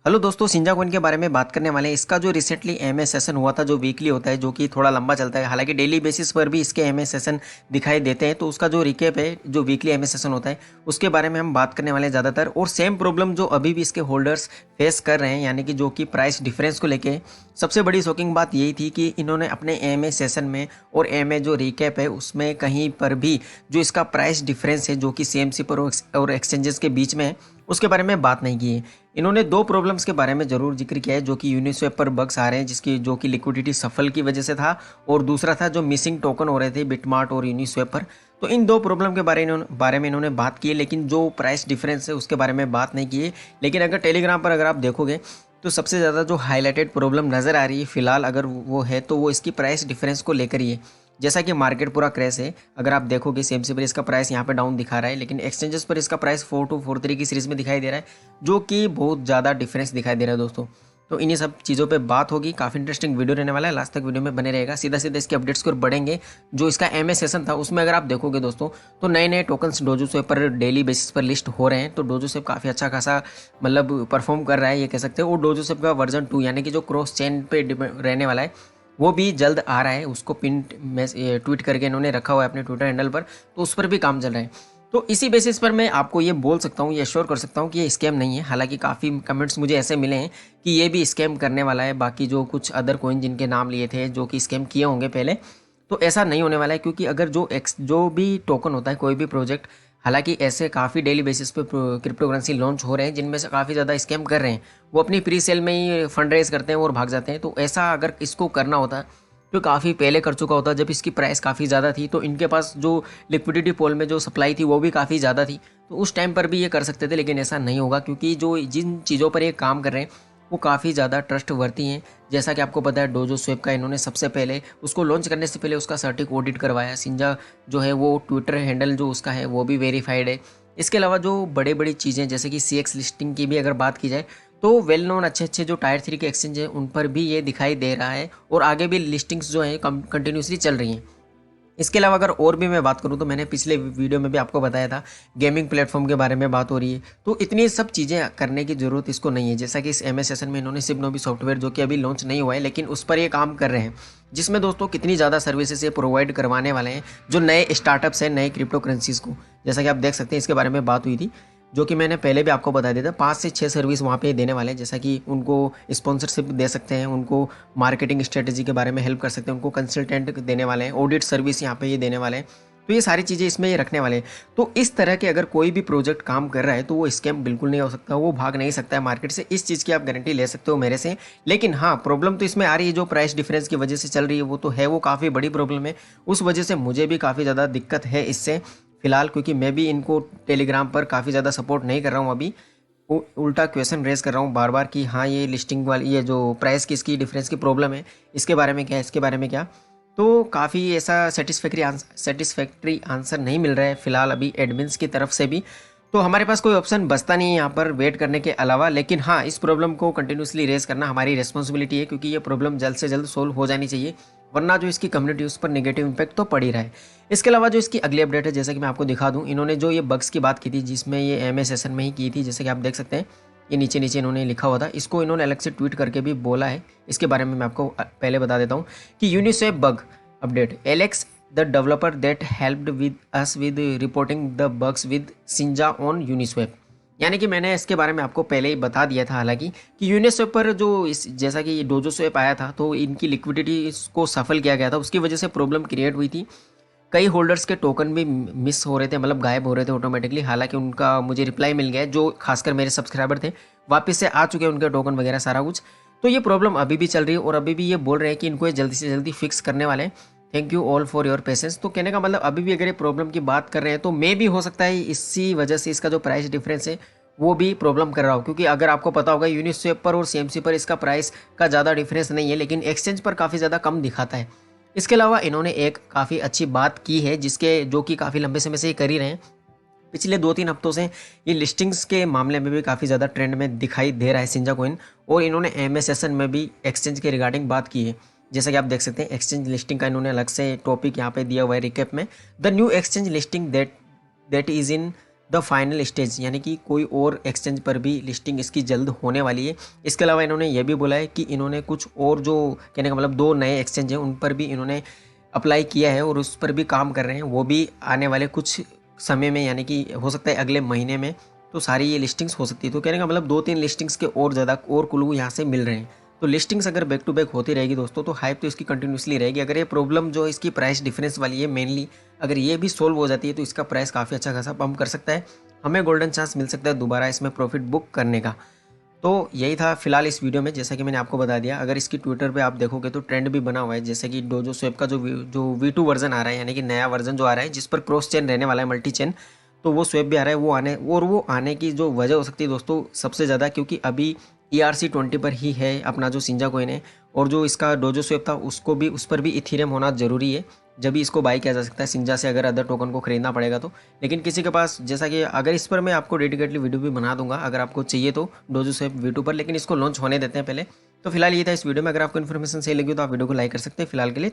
Hello दोस्तों, सिंजा coin के बारे में बात करने वाले हैं। इसका जो रिसेंटली एमए सेशन हुआ था, जो वीकली होता है, जो कि थोड़ा लंबा चलता है, हालांकि डेली बेसिस पर भी इसके एमए सेशन दिखाई देते हैं। तो उसका जो रिकेप है, जो वीकली एमए सेशन होता है, उसके बारे में हम बात करने वाले हैं ज़्यादातर। और सेम प्रॉब्लम जो अभी भी इसके होल्डर्स फेस कर रहे हैं, यानी कि जो कि प्राइस डिफरेंस को लेके सबसे बड़ी शॉकिंग बात यही थी कि इन्होंने अपने एमए सेशन में और एमए जो रिकेप है उसमें कहीं पर भी जो इसका प्राइस डिफरेंस है, जो कि सीएमसी पर और एक्सचेंजेस के बीच में है, उसके बारे में बात नहीं की है। इन्होंने दो प्रॉब्लम्स के बारे में ज़रूर जिक्र किया है, जो कि यूनिस्वैप पर बग्स आ रहे हैं, जिसकी जो कि लिक्विडिटी सफल की वजह से था, और दूसरा था जो मिसिंग टोकन हो रहे थे बिटमार्ट और यूनिस्वैप पर। तो इन दो प्रॉब्लम के बारे में इन्होंने बात की है, लेकिन जो प्राइस डिफरेंस है उसके बारे में बात नहीं की है। लेकिन अगर टेलीग्राम पर अगर आप देखोगे तो सबसे ज़्यादा जो हाईलाइटेड प्रॉब्लम नज़र आ रही है फिलहाल, अगर वो है तो वो इसकी प्राइस डिफरेंस को लेकर ही है। जैसा कि मार्केट पूरा क्रैश है, अगर आप देखोगे सीएमसी पर इसका प्राइस यहाँ पे डाउन दिखा रहा है, लेकिन एक्सचेंजेस पर इसका प्राइस 4243 की सीरीज में दिखाई दे रहा है, जो कि बहुत ज़्यादा डिफरेंस दिखाई दे रहा है दोस्तों। तो इन्हीं सब चीज़ों पे बात होगी। काफ़ी इंटरेस्टिंग वीडियो रहने वाला है, लास्ट तक वीडियो में बने रहेगा। सीधा सीधा इसके अपडेट्स की ओर बढ़ेंगे। जो इसका एमए सेशन था उसमें अगर आप देखोगे दोस्तों, तो नए नए टोकन्स डोजो स्वेप पर डेली बेसिस पर लिस्ट हो रहे हैं। तो डोजो स्वेप काफ़ी अच्छा खासा मतलब परफॉर्म कर रहा है, ये कह सकते हैं। और डोजो स्वेप का वर्जन 2 यानी कि जो क्रॉस चेन पे रहने वाला है, वो भी जल्द आ रहा है। उसको पिन में ट्वीट करके इन्होंने रखा हुआ है अपने ट्विटर हैंडल पर, तो उस पर भी काम चल रहा है। तो इसी बेसिस पर मैं आपको ये बोल सकता हूँ, ये एश्योर कर सकता हूँ कि ये स्कैम नहीं है। हालांकि काफ़ी कमेंट्स मुझे ऐसे मिले हैं कि ये भी स्कैम करने वाला है, बाकी जो कुछ अदर कॉइन जिनके नाम लिए थे जो कि स्कैम किए होंगे पहले, तो ऐसा नहीं होने वाला है। क्योंकि अगर जो भी टोकन होता है, कोई भी प्रोजेक्ट, हालांकि ऐसे काफ़ी डेली बेसिस पे क्रिप्टो करेंसी लॉन्च हो रहे हैं जिनमें से काफ़ी ज़्यादा स्कैम कर रहे हैं। वो अपनी प्री सेल में ही फंड रेज करते हैं और भाग जाते हैं। तो ऐसा अगर इसको करना होता तो काफ़ी पहले कर चुका होता, जब इसकी प्राइस काफ़ी ज़्यादा थी। तो इनके पास जो लिक्विडिटी पोल में जो सप्लाई थी वो भी काफ़ी ज़्यादा थी, तो उस टाइम पर भी ये कर सकते थे। लेकिन ऐसा नहीं होगा, क्योंकि जो जिन चीज़ों पर ये काम कर रहे हैं वो काफ़ी ज़्यादा ट्रस्ट वर्ती हैं। जैसा कि आपको पता है, डोजो स्वेप का इन्होंने सबसे पहले उसको लॉन्च करने से पहले उसका सर्टिक ऑडिट करवाया। सिंजा जो है वो ट्विटर हैंडल जो उसका है वो भी वेरीफाइड है। इसके अलावा जो बड़ी बड़ी चीज़ें जैसे कि सीएक्स लिस्टिंग की भी अगर बात की जाए, तो वेल नोन अच्छे अच्छे जो टायर 3 के एक्सचेंज हैं उन पर भी ये दिखाई दे रहा है, और आगे भी लिस्टिंग्स जो हैं कंटिन्यूसली चल रही हैं। इसके अलावा अगर और भी मैं बात करूं, तो मैंने पिछले वीडियो में भी आपको बताया था, गेमिंग प्लेटफॉर्म के बारे में बात हो रही है। तो इतनी सब चीज़ें करने की ज़रूरत इसको नहीं है। जैसा कि इस एमएस सेशन में इन्होंने सिबनोबी सॉफ्टवेयर, जो कि अभी लॉन्च नहीं हुआ है, लेकिन उस पर ये काम कर रहे हैं, जिसमें दोस्तों कितनी ज़्यादा सर्विसेज ये प्रोवाइड करवाने वाले हैं जो नए स्टार्टअप्स हैं, नए क्रिप्टो करेंसीज़ को। जैसा कि आप देख सकते हैं, इसके बारे में बात हुई थी, जो कि मैंने पहले भी आपको बता दिया था। 5 से 6 सर्विस वहाँ पे देने वाले हैं, जैसा कि उनको स्पॉन्सरशिप दे सकते हैं, उनको मार्केटिंग स्ट्रेटजी के बारे में हेल्प कर सकते हैं, उनको कंसल्टेंट देने वाले हैं, ऑडिट सर्विस यहाँ पे ये देने वाले हैं। तो ये सारी चीज़ें इसमें ये रखने वाले हैं। तो इस तरह के अगर कोई भी प्रोजेक्ट काम कर रहा है तो वो स्कैम बिल्कुल नहीं हो सकता, वो भाग नहीं सकता है मार्केट से। इस चीज़ की आप गारंटी ले सकते हो मेरे से। लेकिन हाँ, प्रॉब्लम तो इसमें आ रही है, जो प्राइस डिफरेंस की वजह से चल रही है वो तो है, वो काफ़ी बड़ी प्रॉब्लम है। उस वजह से मुझे भी काफ़ी ज़्यादा दिक्कत है इससे फिलहाल, क्योंकि मैं भी इनको टेलीग्राम पर काफ़ी ज़्यादा सपोर्ट नहीं कर रहा हूँ अभी। उल्टा क्वेश्चन रेज कर रहा हूँ बार बार कि हाँ, ये लिस्टिंग वाली, ये जो प्राइस की इसकी डिफरेंस की प्रॉब्लम है, इसके बारे में क्या है, इसके बारे में क्या। तो काफ़ी ऐसा सेटिस्फैक्ट्री आंसर नहीं मिल रहा है फिलहाल अभी एडमिन्स की तरफ से भी। तो हमारे पास कोई ऑप्शन बचता नहीं है यहाँ पर वेट करने के अलावा। लेकिन हाँ, इस प्रॉब्लम को कंटिन्यूसली रेज करना हमारी रिस्पॉन्सिबिलिटी है, क्योंकि ये प्रॉब्लम जल्द से जल्द सोल्व हो जानी चाहिए, वरना जो इसकी कम्युनिटी उस पर नेगेटिव इम्पैक्ट तो पड़ ही रहा है। इसके अलावा जो इसकी अगली अपडेट है, जैसा कि मैं आपको दिखा दूँ, इन्होंने जो ये बग्स की बात की थी, जिसमें ये एमए सेशन में ही की थी, जैसे कि आप देख सकते हैं, ये नीचे नीचे इन्होंने लिखा हुआ था, इसको इन्होंने अलग से ट्वीट करके भी बोला है। इसके बारे में मैं आपको पहले बता देता हूँ कि Uniswap bug update, Alex the developer that helped with us with reporting the bugs with Sinja on Uniswap. यानी कि मैंने इसके बारे में आपको पहले ही बता दिया था, हालांकि कि यूनिस्वैप पर जो इस जैसा कि डोजो स्वैप आया था, तो इनकी लिक्विडिटी को सफल किया गया था, उसकी वजह से प्रॉब्लम क्रिएट हुई थी। कई होल्डर्स के टोकन भी मिस हो रहे थे, मतलब गायब हो रहे थे ऑटोमेटिकली। हालांकि उनका मुझे रिप्लाई मिल गया है, जो खासकर मेरे सब्सक्राइबर थे, वापस से आ चुके हैं उनके टोकन वगैरह सारा कुछ। तो ये प्रॉब्लम अभी भी चल रही है, और अभी भी ये बोल रहे हैं कि इनको ये जल्दी से जल्दी फिक्स करने वाले हैं। Thank you all for your patience. तो कहने का मतलब, अभी भी अगर ये प्रॉब्लम की बात कर रहे हैं, तो मे भी हो सकता है इसी वजह से इसका जो प्राइस डिफरेंस है वो भी प्रॉब्लम कर रहा हो। क्योंकि अगर आपको पता होगा, यूनिस्वैप पर और सीएमसी पर इसका प्राइस का ज़्यादा डिफरेंस नहीं है, लेकिन एक्सचेंज पर काफ़ी ज़्यादा कम दिखाता है। इसके अलावा इन्होंने एक काफ़ी अच्छी बात की है, जिसके जो कि काफ़ी लंबे समय से ये कर ही रहे हैं। पिछले 2-3 हफ्तों से ये लिस्टिंग्स के मामले में भी काफ़ी ज़्यादा ट्रेंड में दिखाई दे रहा है सिंजा कॉइन, और इन्होंने एमए सेशन में भी एक्सचेंज के रिगार्डिंग बात की है। जैसा कि आप देख सकते हैं, एक्सचेंज लिस्टिंग का इन्होंने अलग से टॉपिक यहाँ पे दिया हुआ है रिकेप में। The new exchange listing that is in the final stage, यानी कि कोई और एक्सचेंज पर भी लिस्टिंग इसकी जल्द होने वाली है। इसके अलावा इन्होंने ये भी बोला है कि इन्होंने कुछ और, जो कहने का मतलब 2 नए एक्सचेंज हैं, उन पर भी इन्होंने अप्लाई किया है और उस पर भी काम कर रहे हैं। वो भी आने वाले कुछ समय में, यानी कि हो सकता है अगले महीने में, तो सारी ये लिस्टिंग्स हो सकती है। तो कहने का मतलब 2-3 लिस्टिंग्स के और ज़्यादा और क्लू यहाँ से मिल रहे हैं। तो लिस्टिंग्स अगर बैक टू बैक होती रहेगी दोस्तों, तो हाइप तो इसकी कंटिन्यूसली रहेगी। अगर ये प्रॉब्लम जो इसकी प्राइस डिफरेंस वाली है मेनली, अगर ये भी सोल्व हो जाती है तो इसका प्राइस काफ़ी अच्छा खासा पम्प कर सकता है। हमें गोल्डन चांस मिल सकता है दोबारा इसमें प्रॉफिट बुक करने का। तो यही था फिलहाल इस वीडियो में, जैसा कि मैंने आपको बता दिया। अगर इसकी ट्विटर पे आप देखोगे तो ट्रेंड भी बना हुआ है, जैसे कि डोजो स्वैप का जो V2 वर्जन आ रहा है, यानी कि नया वर्जन जो आ रहा है जिस पर क्रॉस चेन रहने वाला है, मल्टी चेन, तो वो स्वैप भी आ रहा है। वो आने की जो वजह हो सकती है दोस्तों सबसे ज़्यादा, क्योंकि अभी ERC20 पर ही है अपना जो सिंजा कोइन है, और जो इसका डोजो स्वैप था उसको भी, उस पर भी इथीरियम होना ज़रूरी है, जब भी इसको बाई किया जा सकता है सिंजा से, अगर अदर टोकन को खरीदना पड़ेगा तो। लेकिन किसी के पास, जैसा कि अगर इस पर मैं आपको डेडिकेटली वीडियो भी बना दूंगा अगर आपको चाहिए तो, डोजो स्वैप V2 पर, लेकिन इसको लॉन्च होने देते हैं पहले। तो फिलहाल ये था इस वीडियो में। अगर आपको इन्फॉर्मेशन सही लगी तो आप वीडियो को लाइक कर सकते हैं। फिलहाल के लिए